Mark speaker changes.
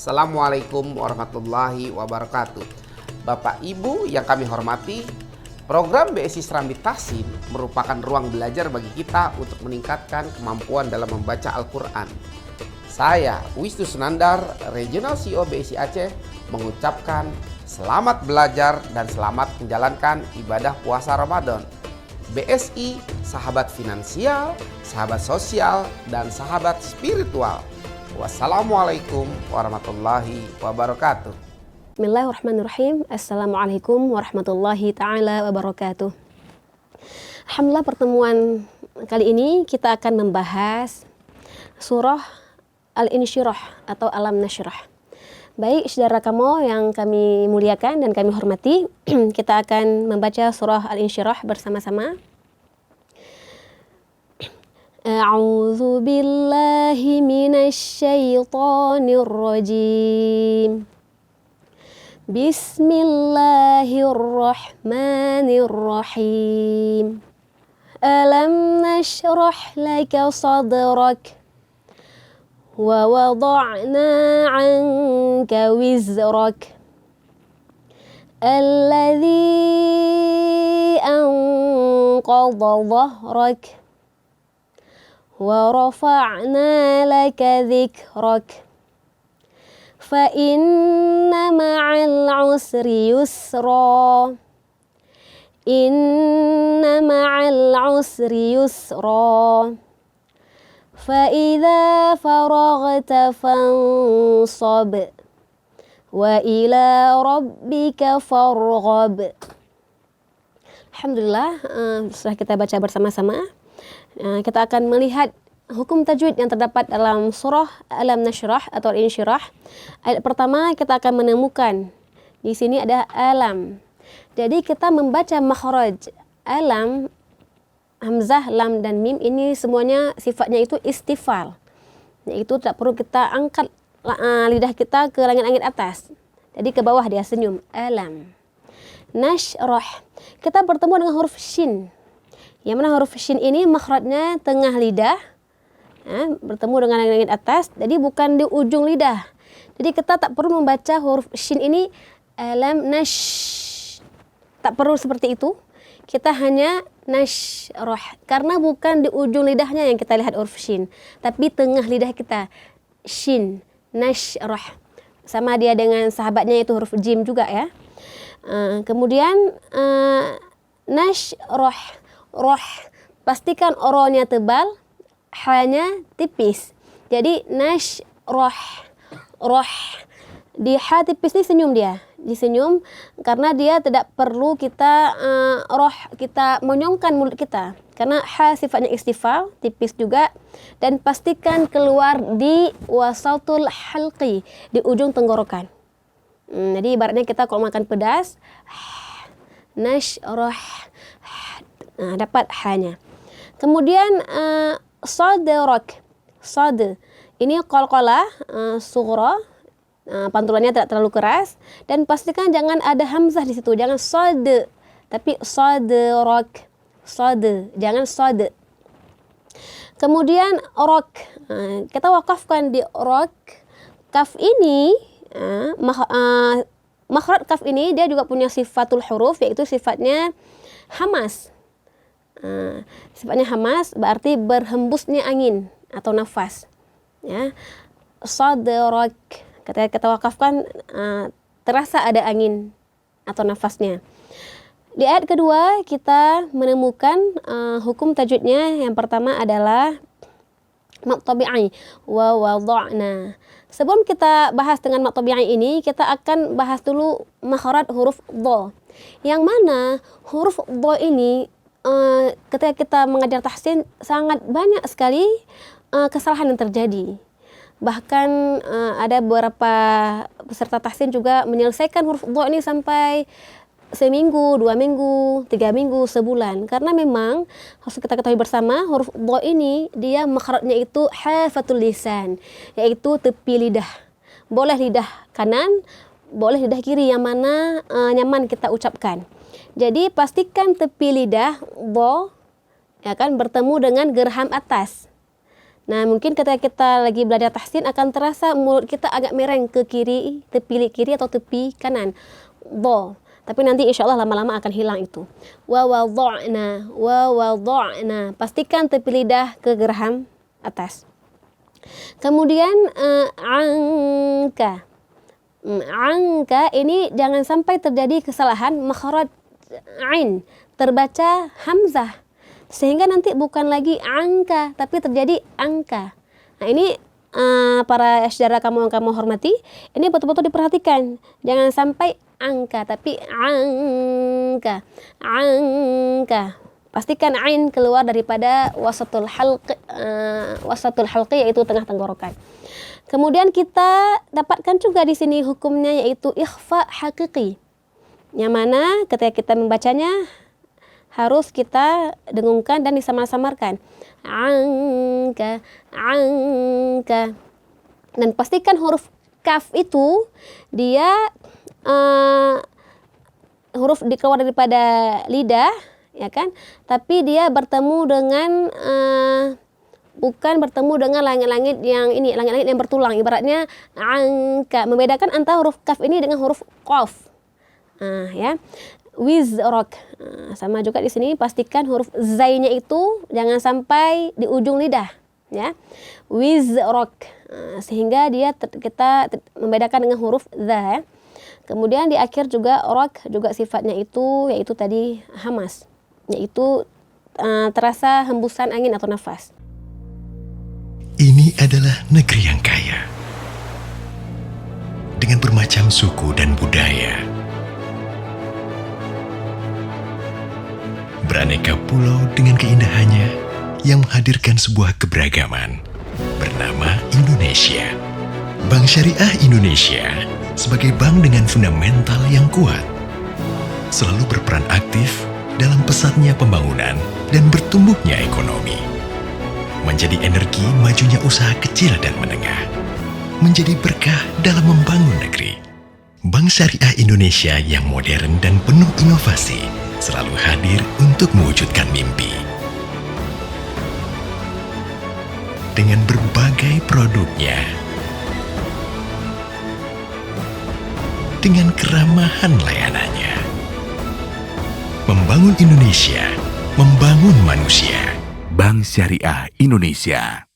Speaker 1: Assalamualaikum warahmatullahi wabarakatuh. Bapak Ibu yang kami hormati, program BSI Serambi Tahsin merupakan ruang belajar bagi kita untuk meningkatkan kemampuan dalam membaca Al-Quran. Saya, Wisnu Sunandar, Regional CEO BSI Aceh, mengucapkan selamat belajar dan selamat menjalankan ibadah puasa Ramadan. BSI, sahabat finansial, sahabat sosial, dan sahabat spiritual. Wassalamualaikum warahmatullahi wabarakatuh.
Speaker 2: Bismillahirrahmanirrahim. Assalamualaikum warahmatullahi ta'ala wabarakatuh. Alhamdulillah, pertemuan kali ini kita akan membahas surah Al-Insyirah atau Alam Nashrah. Baik, saudara kamu yang kami muliakan dan kami hormati, kita akan membaca surah Al-Insyirah bersama-sama. A'udzu billahi minasy syaithanir rajim. Bismillahirrahmanirrahim. Alam nashrah laka sadrak wa wada'na 'anka wizrak alladhi anqadha dhahrak wa rafa'na laka dhikrak fa inna ma'al usri yusra inna ma'al usri yusra fa idza faraghta fansab wa ila rabbika farghab. Alhamdulillah, setelah kita baca bersama-sama, kita akan melihat hukum tajwid yang terdapat dalam surah Alam Nashrah atau Al-Insyirah. Ayat pertama kita akan menemukan di sini ada alam. Jadi kita membaca makhraj alam, hamzah, lam dan mim ini semuanya sifatnya itu istifal. Yaitu tak perlu kita angkat lidah kita ke langit-langit atas. Jadi ke bawah dia senyum. Alam. Nashrah. Kita bertemu dengan huruf shin. Yang mana huruf shin ini makhrajnya tengah lidah, bertemu dengan langit atas, jadi bukan di ujung lidah. Jadi kita tak perlu membaca huruf shin ini alam nash. Tak perlu seperti itu. Kita hanya nashrah karena bukan di ujung lidahnya yang kita lihat huruf shin, tapi tengah lidah kita. Shin, nashrah. Sama dia dengan sahabatnya itu huruf jim juga ya. Kemudian nashrah. Roh, pastikan oronya tebal, hanya tipis. Jadi nashrah, roh. Di ha tipis ini senyum dia, disenyum karena dia tidak perlu kita roh, kita monyongkan mulut kita. Karena ha sifatnya istifal, tipis juga, dan pastikan keluar di wasatul halqi, di ujung tenggorokan. Jadi ibaratnya kita kalau makan pedas, nashrah, dapat hanya. Kemudian sadrak, sad. Ini qalqalah sughra, pantulannya tidak terlalu keras, dan pastikan jangan ada hamzah di situ, jangan sad, tapi sadrak, sad, jangan sad. Kemudian rak, kita wakafkan di rak. Kaf ini, makhraj kaf ini dia juga punya sifatul huruf, yaitu sifatnya hamas. Sifatnya hamas berarti berhembusnya angin atau nafas ya. Sadrak, kita wakafkan, terasa ada angin atau nafasnya. Di ayat kedua kita menemukan hukum tajwidnya. Yang pertama adalah mad tabi'i wa wada'na. Sebelum kita bahas dengan mad tabi'i ini, kita akan bahas dulu makhraj huruf dha. Yang mana huruf dha ini ketika kita mengajar tahsin sangat banyak sekali kesalahan yang terjadi. Bahkan ada beberapa peserta tahsin juga menyelesaikan huruf dha ini sampai seminggu, 2 minggu, 3 minggu, sebulan. Karena memang harus kita ketahui bersama, huruf dha ini dia makhrajnya itu hafatul lisan, yaitu tepi lidah. Boleh lidah kanan, boleh lidah kiri, yang mana nyaman kita ucapkan. Jadi pastikan tepi lidah dha ya kan bertemu dengan gerham atas. Nah, mungkin ketika kita lagi belajar tahsin akan terasa mulut kita agak mereng ke kiri, tepi kiri atau tepi kanan. Dha. Tapi nanti insya Allah lama-lama akan hilang itu. Wa wada'na. Pastikan tepi lidah ke geraham atas. Kemudian angka. Angka ini jangan sampai terjadi kesalahan makhraj ain, terbaca hamzah. Sehingga nanti bukan lagi angka, tapi terjadi angka. Nah ini para saudara kamu yang kamu hormati, ini betul-betul diperhatikan. Jangan sampai angka, tapi angka. Pastikan ain keluar daripada wasatul halqi yaitu tengah tenggorokan. Kemudian kita dapatkan juga di sini hukumnya yaitu ikhfa haqiqi. Yang mana ketika kita membacanya harus kita dengungkan dan disamar-samarkan. Angka. Dan pastikan huruf kaf itu dia huruf dikeluar daripada lidah, ya kan? Tapi dia bertemu dengan bukan bertemu dengan langit-langit yang ini, langit-langit yang bertulang. Ibaratnya angka, membedakan antara huruf kaf ini dengan huruf qaf. Ya. Wizrak. Sama juga di sini pastikan huruf zainya itu jangan sampai di ujung lidah, ya. Wizrak. Sehingga kita membedakan dengan huruf za, ya. Kemudian di akhir juga rak juga sifatnya itu yaitu tadi hamas, yaitu terasa hembusan angin atau nafas.
Speaker 3: Ini adalah negeri yang kaya dengan bermacam suku dan budaya. Beraneka pulau dengan keindahannya yang menghadirkan sebuah keberagaman bernama Indonesia. Bank Syariah Indonesia sebagai bank dengan fundamental yang kuat selalu berperan aktif dalam pesatnya pembangunan dan bertumbuhnya ekonomi, menjadi energi majunya usaha kecil dan menengah, menjadi berkah dalam membangun negeri. Bank Syariah Indonesia yang modern dan penuh inovasi selalu hadir untuk mewujudkan mimpi. Dengan berbagai produknya, dengan keramahan layanannya, membangun Indonesia, membangun manusia.
Speaker 4: Bank Syariah Indonesia.